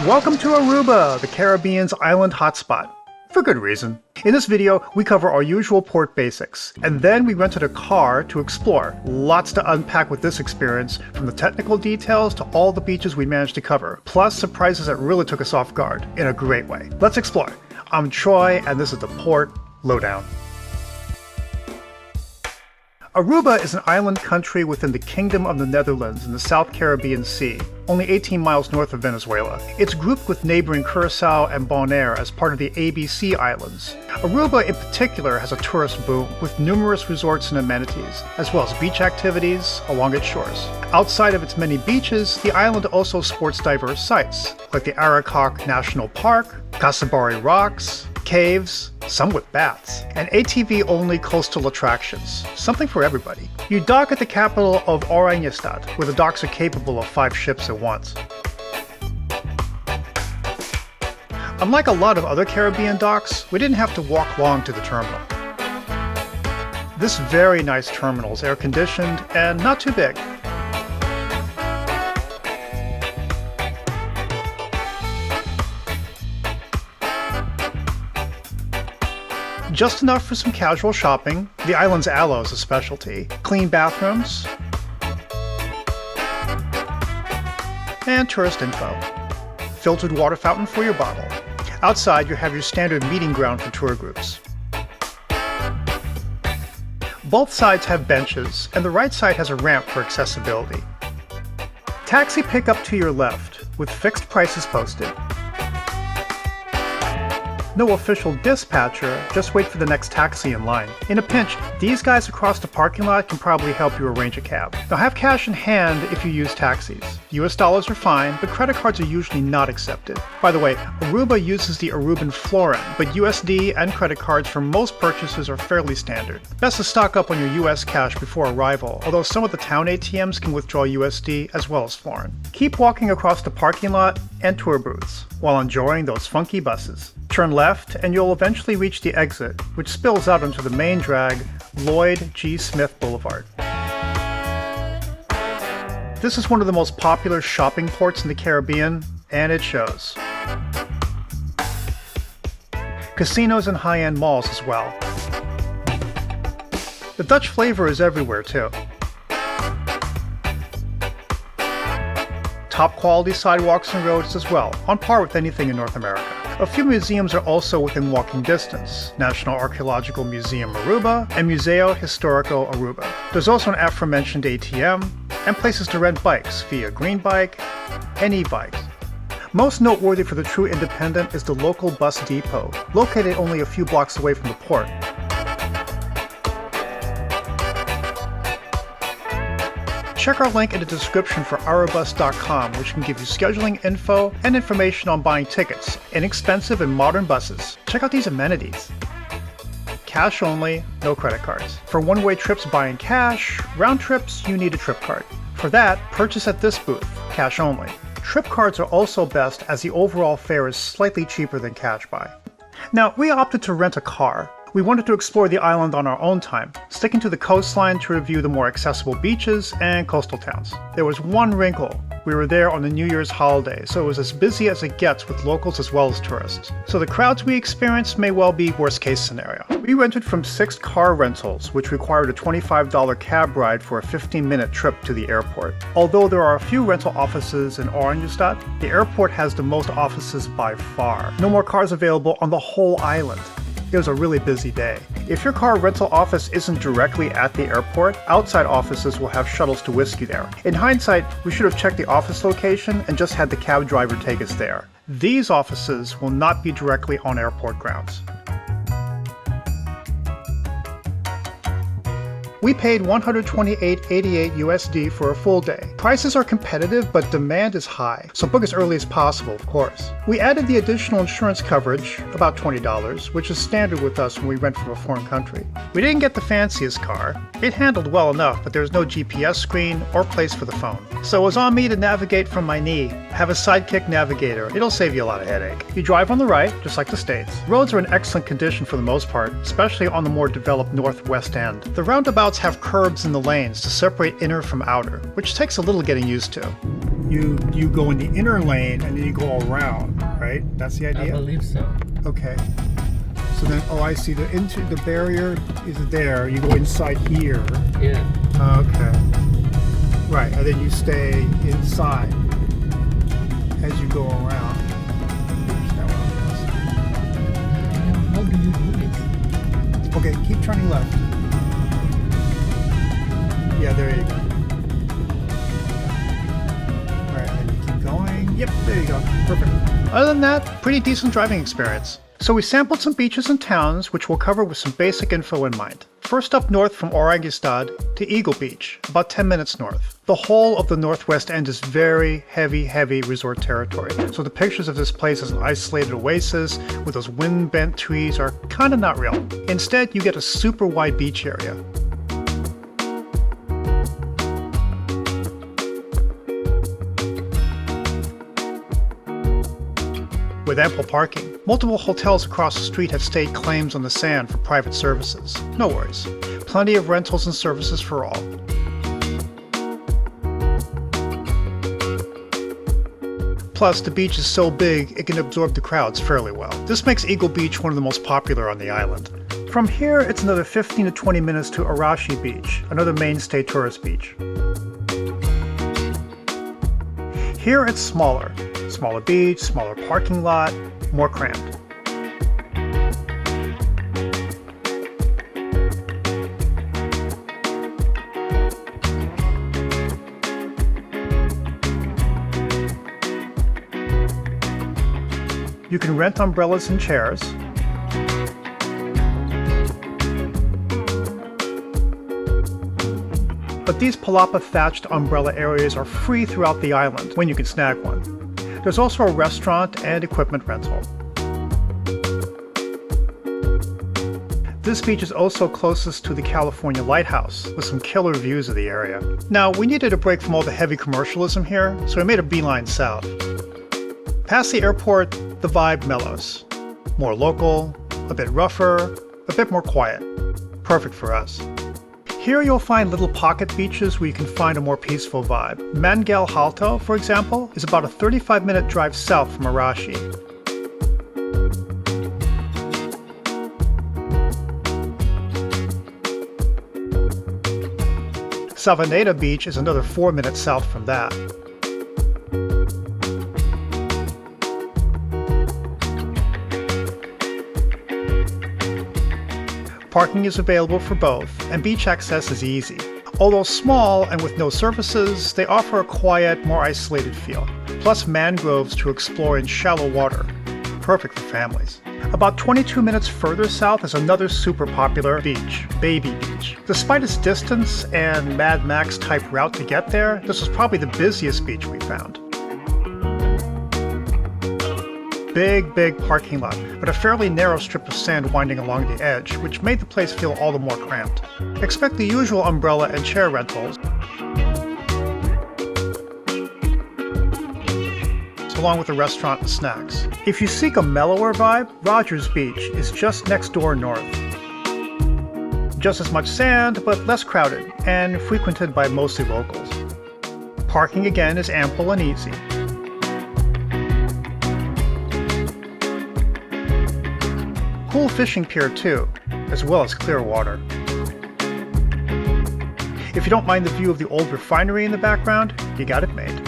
Welcome to Aruba, the Caribbean's island hotspot. For good reason. In this video, we cover our usual port basics, and then we rented a car to explore. Lots to unpack with this experience, from the technical details to all the beaches we managed to cover, plus surprises that really took us off guard, in a great way. Let's explore. I'm Troy, and this is the Port Lowdown. Aruba is an island country within the Kingdom of the Netherlands in the South Caribbean Sea, only 18 miles north of Venezuela. It's grouped with neighboring Curaçao and Bonaire as part of the ABC Islands. Aruba in particular has a tourist boom, with numerous resorts and amenities, as well as beach activities along its shores. Outside of its many beaches, the island also sports diverse sites, like the Arashi National Park, Casabari Rocks, caves, some with baths, and ATV-only coastal attractions, something for everybody. You dock at the capital of Oranjestad, where the docks are capable of 5 ships at once. Unlike a lot of other Caribbean docks, we didn't have to walk long to the terminal. This very nice terminal is air-conditioned and not too big. Just enough for some casual shopping. The island's aloe is a specialty. Clean bathrooms. And tourist info. Filtered water fountain for your bottle. Outside, you have your standard meeting ground for tour groups. Both sides have benches, and the right side has a ramp for accessibility. Taxi pickup to your left, with fixed prices posted. No official dispatcher, just wait for the next taxi in line. In a pinch, these guys across the parking lot can probably help you arrange a cab. Now have cash in hand if you use taxis. US dollars are fine, but credit cards are usually not accepted. By the way, Aruba uses the Aruban florin, but USD and credit cards for most purchases are fairly standard. Best to stock up on your US cash before arrival, although some of the town ATMs can withdraw USD as well as florin. Keep walking across the parking lot and tour booths while enjoying those funky buses. Turn left and you'll eventually reach the exit, which spills out onto the main drag, Lloyd G. Smith Boulevard. This is one of the most popular shopping ports in the Caribbean, and it shows. Casinos and high-end malls as well. The Dutch flavor is everywhere too. Top quality sidewalks and roads as well, on par with anything in North America. A few museums are also within walking distance: National Archaeological Museum Aruba and Museo Historico Aruba. There's also an aforementioned ATM, and places to rent bikes via Green Bike and e-bikes. Most noteworthy for the true independent is the local bus depot, located only a few blocks away from the port. Check our link in the description for Arubus.com, which can give you scheduling info and information on buying tickets, inexpensive and modern buses. Check out these amenities. Cash only, no credit cards. For one-way trips buying cash, round trips you need a trip card. For that, purchase at this booth, cash only. Trip cards are also best as the overall fare is slightly cheaper than cash buy. Now, we opted to rent a car. We wanted to explore the island on our own time, sticking to the coastline to review the more accessible beaches and coastal towns. There was one wrinkle. We were there on the New Year's holiday, so it was as busy as it gets with locals as well as tourists. So the crowds we experienced may well be worst case scenario. We rented from 6 car rentals, which required a $25 cab ride for a 15-minute trip to the airport. Although there are a few rental offices in Oranjestad, the airport has the most offices by far. No more cars available on the whole island. It was a really busy day. If your car rental office isn't directly at the airport, outside offices will have shuttles to whisk you there. In hindsight, we should have checked the office location and just had the cab driver take us there. These offices will not be directly on airport grounds. We paid $128.88 USD for a full day. Prices are competitive, but demand is high, so book as early as possible, of course. We added the additional insurance coverage, about $20, which is standard with us when we rent from a foreign country. We didn't get the fanciest car. It handled well enough, but there was no GPS screen or place for the phone. So it was on me to navigate from my knee. Have a sidekick navigator. It'll save you a lot of headache. You drive on the right, just like the States. Roads are in excellent condition for the most part, especially on the more developed northwest end. The roundabouts have curbs in the lanes to separate inner from outer, which takes a little getting used to. you go in the inner lane and then you go around, right? That's the idea? I believe so. Okay. So then, oh, I see. The barrier is there. You go inside here. Yeah. Okay. Right, and then you stay inside as you go around. How do you do this? Okay, keep turning left. Yeah, there you go. Alright, and then you keep going. Yep, there you go. Perfect. Other than that, pretty decent driving experience. So we sampled some beaches and towns, which we'll cover with some basic info in mind. First up north from Oranjestad to Eagle Beach, about 10 minutes north. The whole of the northwest end is very heavy resort territory. So the pictures of this place as an isolated oasis with those wind-bent trees are kinda not real. Instead, you get a super wide beach area. With ample parking. Multiple hotels across the street have staked claims on the sand for private services. No worries. Plenty of rentals and services for all. Plus, the beach is so big it can absorb the crowds fairly well. This makes Eagle Beach one of the most popular on the island. From here, it's another 15 to 20 minutes to Arashi Beach, another mainstay tourist beach. Here it's smaller. Smaller beach, smaller parking lot, more cramped. You can rent umbrellas and chairs. But these palapa thatched umbrella areas are free throughout the island when you can snag one. There's also a restaurant and equipment rental. This beach is also closest to the California Lighthouse, with some killer views of the area. Now, we needed a break from all the heavy commercialism here, so we made a beeline south. Past the airport, the vibe mellows. More local, a bit rougher, a bit more quiet. Perfect for us. Here you'll find little pocket beaches where you can find a more peaceful vibe. Mangel Halto, for example, is about a 35-minute drive south from Arashi. Savaneta Beach is another 4 minutes south from that. Parking is available for both, and beach access is easy. Although small and with no services, they offer a quiet, more isolated feel, plus mangroves to explore in shallow water. Perfect for families. About 22 minutes further south is another super popular beach, Baby Beach. Despite its distance and Mad Max type route to get there, this was probably the busiest beach we found. Big parking lot, but a fairly narrow strip of sand winding along the edge, which made the place feel all the more cramped. Expect the usual umbrella and chair rentals, along with a restaurant and snacks. If you seek a mellower vibe, Rodger's Beach is just next door north. Just as much sand, but less crowded, and frequented by mostly locals. Parking again is ample and easy. Cool fishing pier too, as well as clear water. If you don't mind the view of the old refinery in the background, you got it made.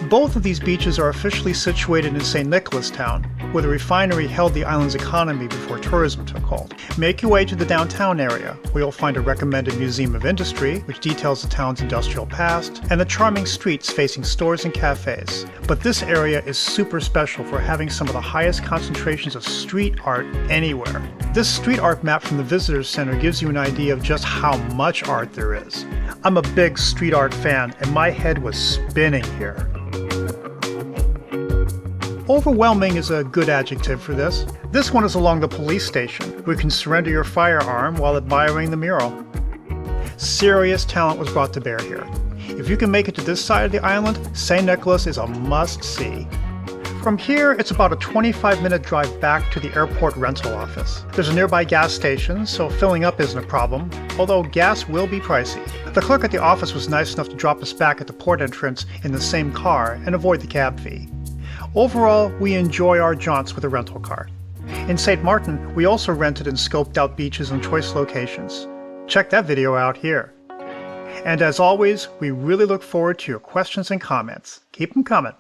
Both of these beaches are officially situated in St. Nicholas Town, where the refinery held the island's economy before tourism took hold. Make your way to the downtown area, where you'll find a recommended museum of industry, which details the town's industrial past, and the charming streets facing stores and cafes. But this area is super special for having some of the highest concentrations of street art anywhere. This street art map from the Visitors Center gives you an idea of just how much art there is. I'm a big street art fan, and my head was spinning here. Overwhelming is a good adjective for this. This one is along the police station, where you can surrender your firearm while admiring the mural. Serious talent was brought to bear here. If you can make it to this side of the island, St. Nicholas is a must-see. From here, it's about a 25-minute drive back to the airport rental office. There's a nearby gas station, so filling up isn't a problem, although gas will be pricey. The clerk at the office was nice enough to drop us back at the port entrance in the same car and avoid the cab fee. Overall, we enjoy our jaunts with a rental car. In St. Martin, we also rented and scoped out beaches and choice locations. Check that video out here. And as always, we really look forward to your questions and comments. Keep them coming.